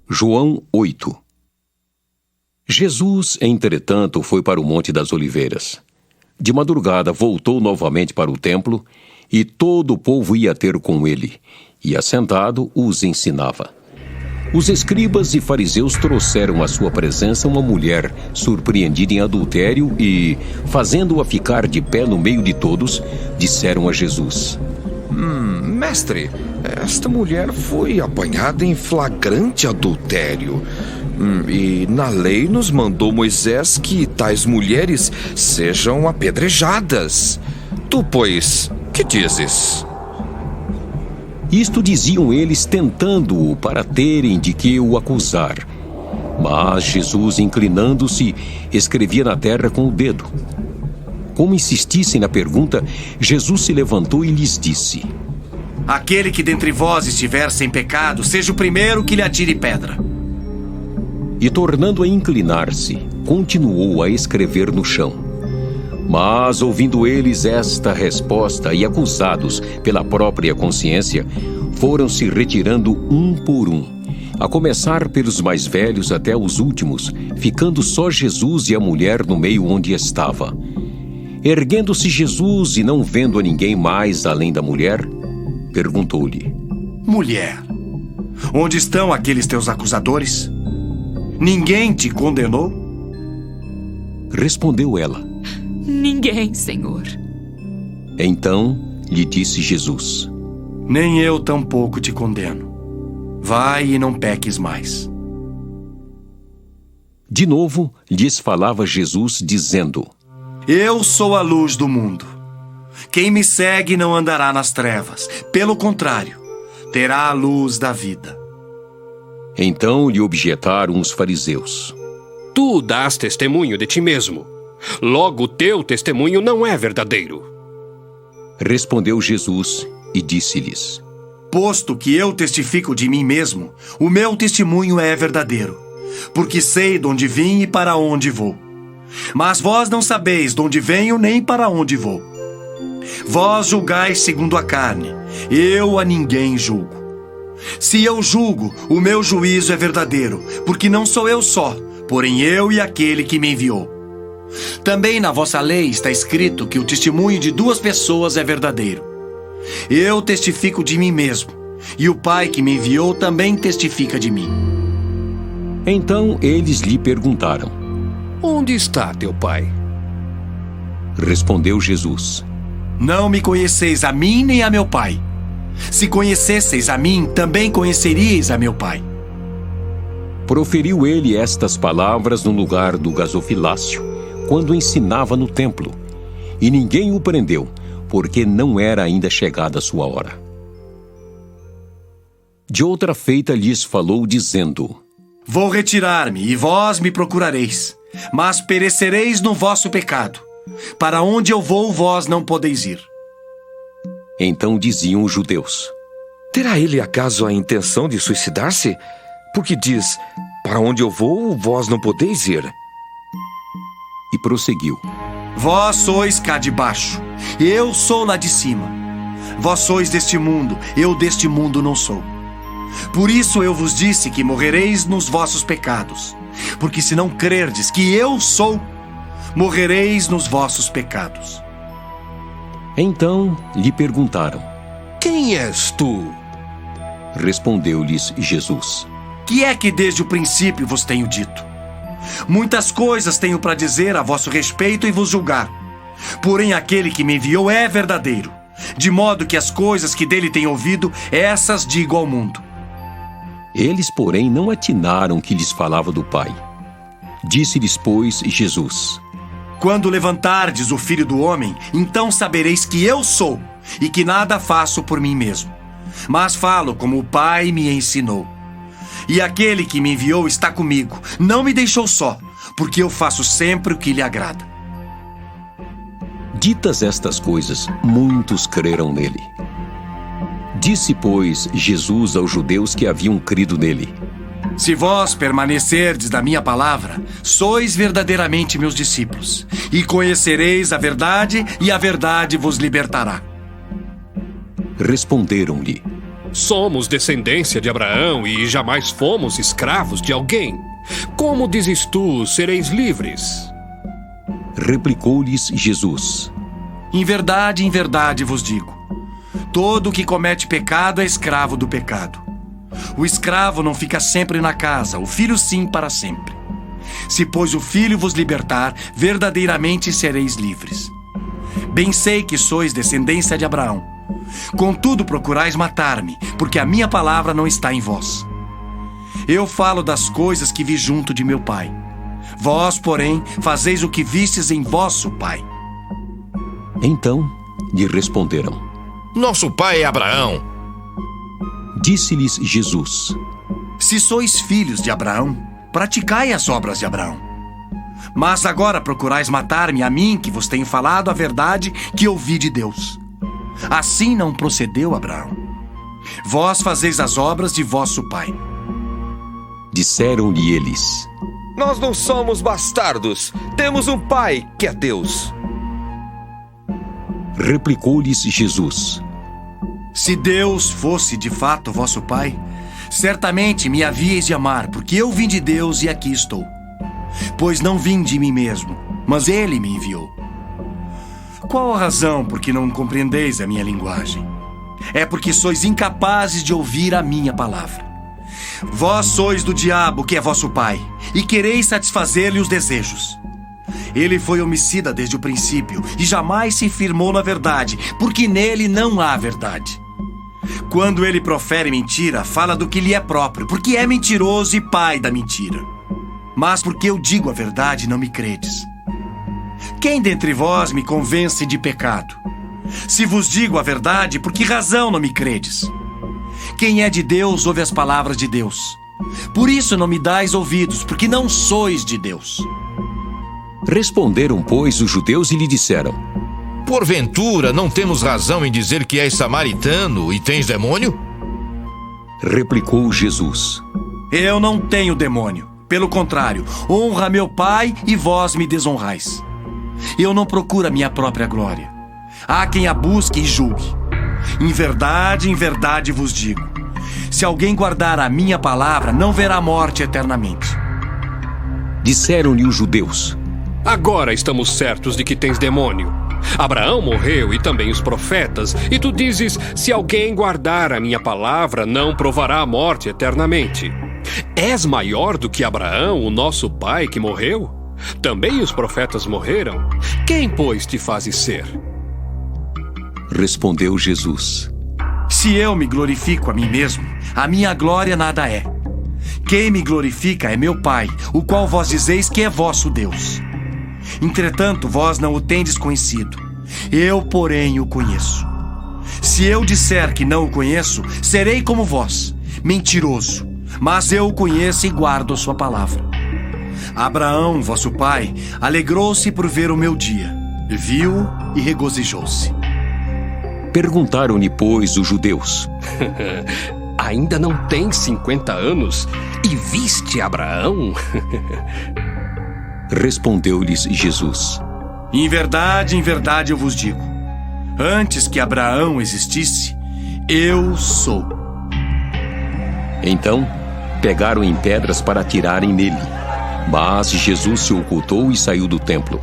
João 8. Jesus, entretanto, foi para o Monte das Oliveiras. De madrugada voltou novamente para o templo, e todo o povo ia ter com ele, e assentado os ensinava. Os escribas e fariseus trouxeram à sua presença uma mulher surpreendida em adultério e, fazendo-a ficar de pé no meio de todos, disseram a Jesus: Mestre, esta mulher foi apanhada em flagrante adultério. E na lei nos mandou Moisés que tais mulheres sejam apedrejadas. Tu, pois, que dizes? Isto diziam eles, tentando-o para terem de que o acusar. Mas Jesus, inclinando-se, escrevia na terra com o dedo. Como insistissem na pergunta, Jesus se levantou e lhes disse: Aquele que dentre vós estiver sem pecado, seja o primeiro que lhe atire pedra. E tornando a inclinar-se, continuou a escrever no chão. Mas, ouvindo eles esta resposta e acusados pela própria consciência, foram se retirando um por um, a começar pelos mais velhos até os últimos, ficando só Jesus e a mulher no meio onde estava. Erguendo-se Jesus e não vendo a ninguém mais além da mulher, perguntou-lhe: Mulher, onde estão aqueles teus acusadores? Ninguém te condenou? Respondeu ela: Ninguém, Senhor. Então lhe disse Jesus: Nem eu tampouco te condeno. Vai e não peques mais. De novo lhes falava Jesus, dizendo: Eu sou a luz do mundo. Quem me segue não andará nas trevas. Pelo contrário, terá a luz da vida. Então lhe objetaram os fariseus: Tu dás testemunho de ti mesmo. Logo, o teu testemunho não é verdadeiro. Respondeu Jesus e disse-lhes: Posto que eu testifico de mim mesmo, o meu testemunho é verdadeiro, porque sei de onde vim e para onde vou. Mas vós não sabeis de onde venho nem para onde vou. Vós julgais segundo a carne, eu a ninguém julgo. Se eu julgo, o meu juízo é verdadeiro, porque não sou eu só, porém eu e aquele que me enviou. Também na vossa lei está escrito que o testemunho de duas pessoas é verdadeiro. Eu testifico de mim mesmo, e o Pai que me enviou também testifica de mim. Então eles lhe perguntaram: Onde está teu pai? Respondeu Jesus: Não me conheceis a mim nem a meu Pai. Se conhecesseis a mim, também conheceríeis a meu Pai. Proferiu ele estas palavras no lugar do gasofilácio, quando ensinava no templo, e ninguém o prendeu, porque não era ainda chegada a sua hora. De outra feita lhes falou, dizendo: Vou retirar-me, e vós me procurareis, mas perecereis no vosso pecado. Para onde eu vou, vós não podeis ir. Então diziam os judeus: Terá ele acaso a intenção de suicidar-se? Porque diz: Para onde eu vou, vós não podeis ir. E prosseguiu: Vós sois cá de baixo, eu sou lá de cima. Vós sois deste mundo, eu deste mundo não sou. Por isso eu vos disse que morrereis nos vossos pecados. Porque se não crerdes que eu sou, morrereis nos vossos pecados. Então lhe perguntaram: Quem és tu? Respondeu-lhes Jesus: Que é que desde o princípio vos tenho dito? Muitas coisas tenho para dizer a vosso respeito e vos julgar. Porém aquele que me enviou é verdadeiro, de modo que as coisas que dele tenho ouvido, essas digo ao mundo. Eles, porém, não atinaram que lhes falava do Pai. Disse-lhes, pois, Jesus: Quando levantardes o Filho do Homem, então sabereis que eu sou, e que nada faço por mim mesmo, mas falo como o Pai me ensinou. E aquele que me enviou está comigo, não me deixou só, porque eu faço sempre o que lhe agrada. Ditas estas coisas, muitos creram nele. Disse, pois, Jesus aos judeus que haviam crido nele: Se vós permanecerdes na minha palavra, sois verdadeiramente meus discípulos, e conhecereis a verdade, e a verdade vos libertará. Responderam-lhe: Somos descendência de Abraão e jamais fomos escravos de alguém. Como dizes tu, sereis livres? Replicou-lhes Jesus: Em verdade vos digo: todo o que comete pecado é escravo do pecado. O escravo não fica sempre na casa, o filho sim para sempre. Se, pois, o filho vos libertar, verdadeiramente sereis livres. Bem sei que sois descendência de Abraão. Contudo, procurais matar-me, porque a minha palavra não está em vós. Eu falo das coisas que vi junto de meu pai. Vós, porém, fazeis o que vistes em vosso pai. Então lhe responderam: Nosso pai é Abraão. Disse-lhes Jesus: Se sois filhos de Abraão, praticai as obras de Abraão. Mas agora procurais matar-me, a mim, que vos tenho falado a verdade que ouvi de Deus. Assim não procedeu Abraão. Vós fazeis as obras de vosso pai. Disseram-lhe eles: Nós não somos bastardos. Temos um pai, que é Deus. Replicou-lhes Jesus: Se Deus fosse de fato vosso pai, certamente me havíeis de amar, porque eu vim de Deus e aqui estou. Pois não vim de mim mesmo, mas Ele me enviou. Qual a razão por que não compreendeis a minha linguagem? É porque sois incapazes de ouvir a minha palavra. Vós sois do diabo, que é vosso pai, e quereis satisfazer-lhe os desejos. Ele foi homicida desde o princípio e jamais se firmou na verdade, porque nele não há verdade. Quando ele profere mentira, fala do que lhe é próprio, porque é mentiroso e pai da mentira. Mas porque eu digo a verdade, não me credes. Quem dentre vós me convence de pecado? Se vos digo a verdade, por que razão não me credes? Quem é de Deus ouve as palavras de Deus. Por isso não me dais ouvidos, porque não sois de Deus. Responderam, pois, os judeus e lhe disseram: Porventura, não temos razão em dizer que és samaritano e tens demônio? Replicou Jesus: Eu não tenho demônio. Pelo contrário, honra meu Pai e vós me desonrais. Eu não procuro a minha própria glória. Há quem a busque e julgue. Em verdade vos digo: se alguém guardar a minha palavra, não verá morte eternamente. Disseram-lhe os judeus: Agora estamos certos de que tens demônio. Abraão morreu e também os profetas, e tu dizes: se alguém guardar a minha palavra, não provará a morte eternamente. És maior do que Abraão, o nosso pai que morreu? Também os profetas morreram. Quem, pois, te fazes ser? Respondeu Jesus: Se eu me glorifico a mim mesmo, a minha glória nada é. Quem me glorifica é meu Pai, o qual vós dizeis que é vosso Deus. Entretanto, vós não o tendes conhecido. Eu, porém, o conheço. Se eu disser que não o conheço, serei como vós, mentiroso. Mas eu o conheço e guardo a sua palavra. Abraão, vosso pai, alegrou-se por ver o meu dia. Viu e regozijou-se. Perguntaram-lhe, pois, os judeus: Ainda não tens 50 anos e viste Abraão? Respondeu-lhes Jesus: Em verdade eu vos digo: antes que Abraão existisse, eu sou. Então pegaram em pedras para atirarem nele. Mas Jesus se ocultou e saiu do templo.